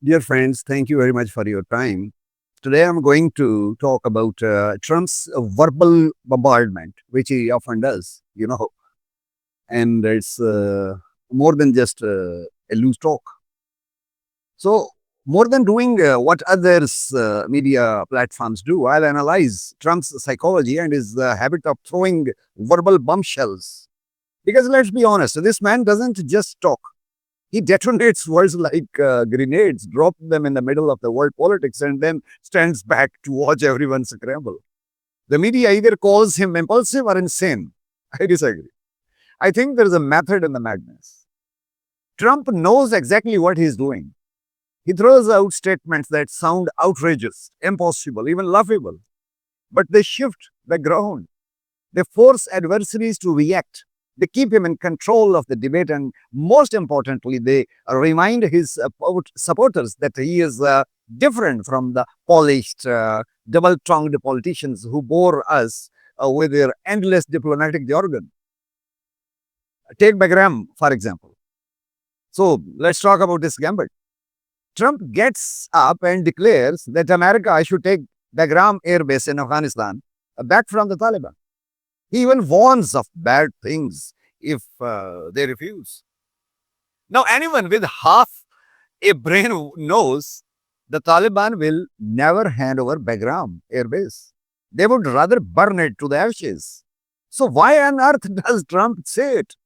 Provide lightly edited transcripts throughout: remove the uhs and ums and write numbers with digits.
Dear friends, thank you very much for your time. Today I'm going to talk about Trump's verbal bombardment, which he often does, and it's more than just a loose talk. So, more than doing what others media platforms do, I'll analyze Trump's psychology and his habit of throwing verbal bombshells. Because let's be honest, this man doesn't just talk. He detonates words like grenades, drops them in the middle of the world politics, and then stands back to watch everyone scramble. The media either calls him impulsive or insane. I disagree. I think there is a method in the madness. Trump knows exactly what he's doing. He throws out statements that sound outrageous, impossible, even laughable, but they shift the ground. They force adversaries to react. They keep him in control of the debate, and most importantly, they remind his supporters that he is different from the polished, double-tongued politicians who bore us with their endless diplomatic jargon. Take Bagram, for example. So let's talk about this gambit. Trump gets up and declares that America should take Bagram Air Base in Afghanistan back from the Taliban. He even warns of bad things if they refuse. Now, anyone with half a brain knows the Taliban will never hand over Bagram Air Base. They would rather burn it to the ashes. So, why on earth does Trump say it?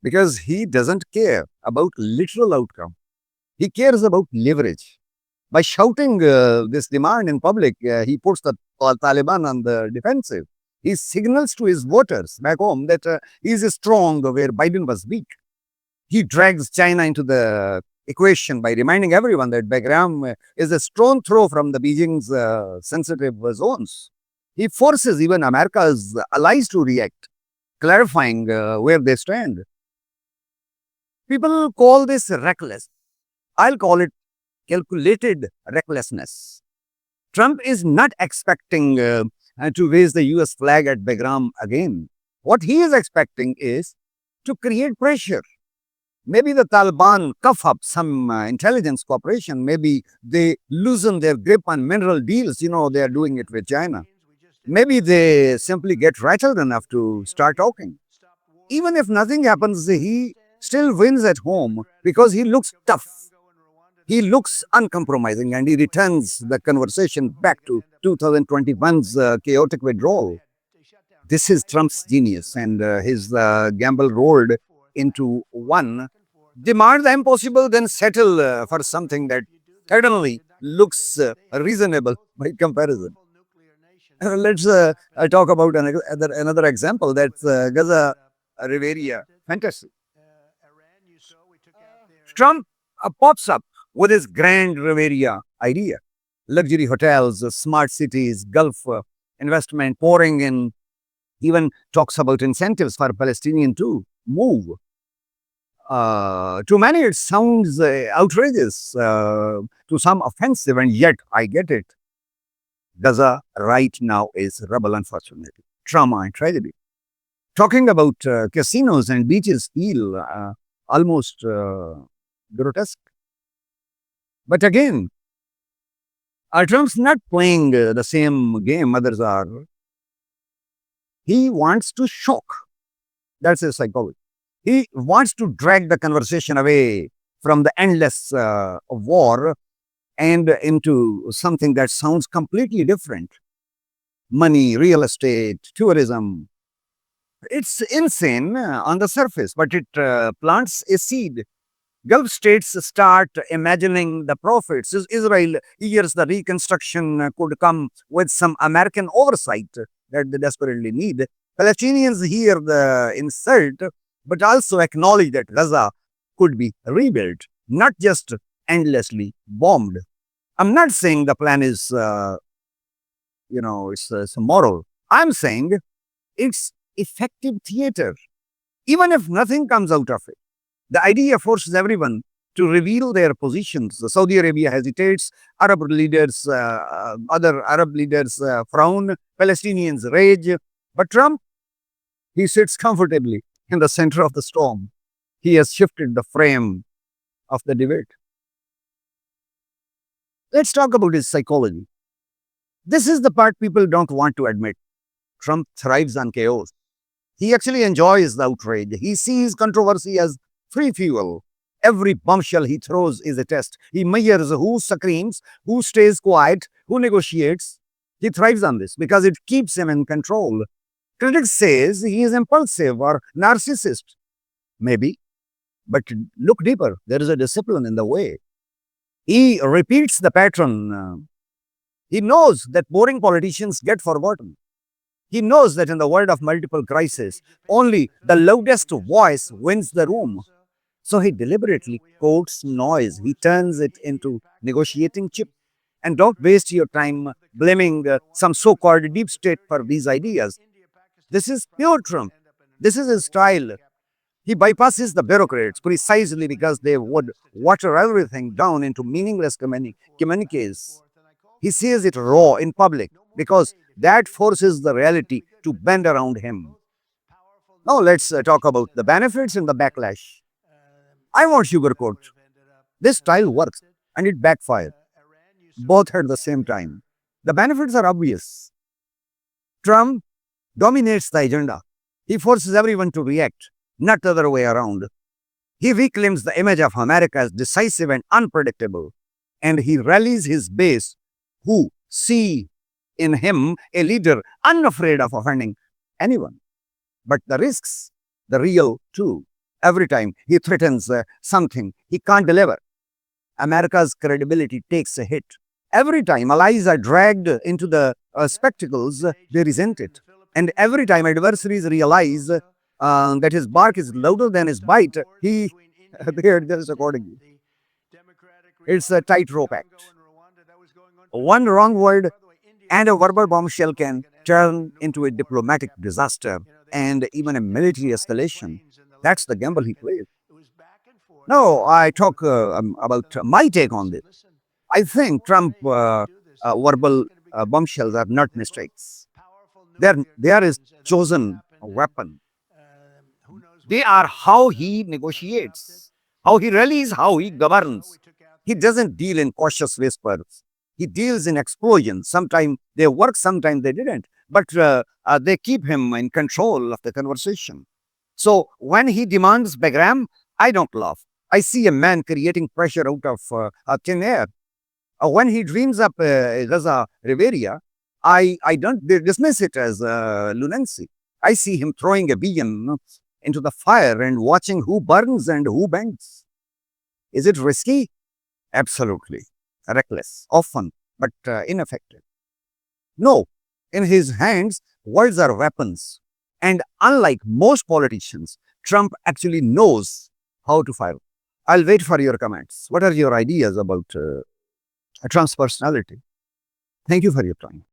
Because he doesn't care about literal outcome. He cares about leverage. By shouting this demand in public, he puts the Taliban on the defensive. He signals to his voters back home that he is strong where Biden was weak. He drags China into the equation by reminding everyone that Bagram is a stone throw from the Beijing's sensitive zones. He forces even America's allies to react, clarifying where they stand. People call this reckless. I'll call it calculated recklessness. Trump is not expecting to raise the US flag at Bagram again. What he is expecting is to create pressure. Maybe the Taliban cuff up some intelligence cooperation. Maybe they loosen their grip on mineral deals. They are doing it with China. Maybe they simply get rattled enough to start talking. Even if nothing happens, he still wins at home because he looks tough. He looks uncompromising, and he returns the conversation back to 2021's chaotic withdrawal. This is Trump's genius, and his gamble rolled into one. Demand the impossible, then settle for something that suddenly looks reasonable by comparison. Let's talk about another example. That's Gaza Riviera fantasy. Trump pops up with his grand Riviera idea. Luxury hotels, smart cities, Gulf investment pouring in, even talks about incentives for Palestinians to move. To many, it sounds outrageous, to some offensive, and yet I get it. Gaza right now is rubble, unfortunately, trauma and tragedy. Talking about casinos and beaches feel almost grotesque. But again, Trump's not playing the same game others are. He wants to shock. That's his psychology. He wants to drag the conversation away from the endless war and into something that sounds completely different. Money, real estate, tourism. It's insane on the surface, but it plants a seed. Gulf states start imagining the profits. Israel hears the reconstruction could come with some American oversight that they desperately need. Palestinians hear the insult, but also acknowledge that Gaza could be rebuilt, not just endlessly bombed. I'm not saying the plan is, it's moral. I'm saying it's effective theater, even if nothing comes out of it. The idea forces everyone to reveal their positions. Saudi Arabia hesitates, other Arab leaders frown, Palestinians rage. But Trump, he sits comfortably in the center of the storm. He has shifted the frame of the debate. Let's talk about his psychology. This is the part people don't want to admit. Trump thrives on chaos. He actually enjoys the outrage. He sees controversy as free fuel. Every bombshell he throws is a test. He measures who screams, who stays quiet, who negotiates. He thrives on this because it keeps him in control. Critics says he is impulsive or narcissist. Maybe, but look deeper. There is a discipline in the way. He repeats the pattern. He knows that boring politicians get forgotten. He knows that in the world of multiple crises, only the loudest voice wins the room. So he deliberately quotes noise. He turns it into negotiating chip. And don't waste your time blaming some so-called deep state for these ideas. This is pure Trump. This is his style. He bypasses the bureaucrats precisely because they would water everything down into meaningless communiques. He says it raw in public because that forces the reality to bend around him. Now let's talk about the benefits and the backlash. I won't sugarcoat. This style works and it backfires, both at the same time. The benefits are obvious. Trump dominates the agenda. He forces everyone to react, not the other way around. He reclaims the image of America as decisive and unpredictable, and he rallies his base who see in him a leader unafraid of offending anyone. But the risks, the real too. Every time he threatens something he can't deliver, America's credibility takes a hit. Every time allies are dragged into the spectacles, they resent it. And every time adversaries realize that his bark is louder than his bite, they adjust accordingly. It's a tightrope act. One wrong word and a verbal bombshell can turn into a diplomatic disaster and even a military escalation. That's the gamble he plays. Now, I talk about my take on this. I think Trump verbal bombshells are not mistakes. They are his chosen weapon. They are how he negotiates, how he rallies, how he governs. He doesn't deal in cautious whispers. He deals in explosions. Sometimes they work, sometimes they didn't. But they keep him in control of the conversation. So when he demands Bagram, I don't laugh. I see a man creating pressure out of thin air. When he dreams up Gaza Riviera, I don't dismiss it as lunacy. I see him throwing a beacon into the fire and watching who burns and who bends. Is it risky? Absolutely. Reckless, often, but ineffective. No, in his hands, words are weapons. And unlike most politicians, Trump actually knows how to fire. I'll wait for your comments. What are your ideas about Trump's personality? Thank you for your time.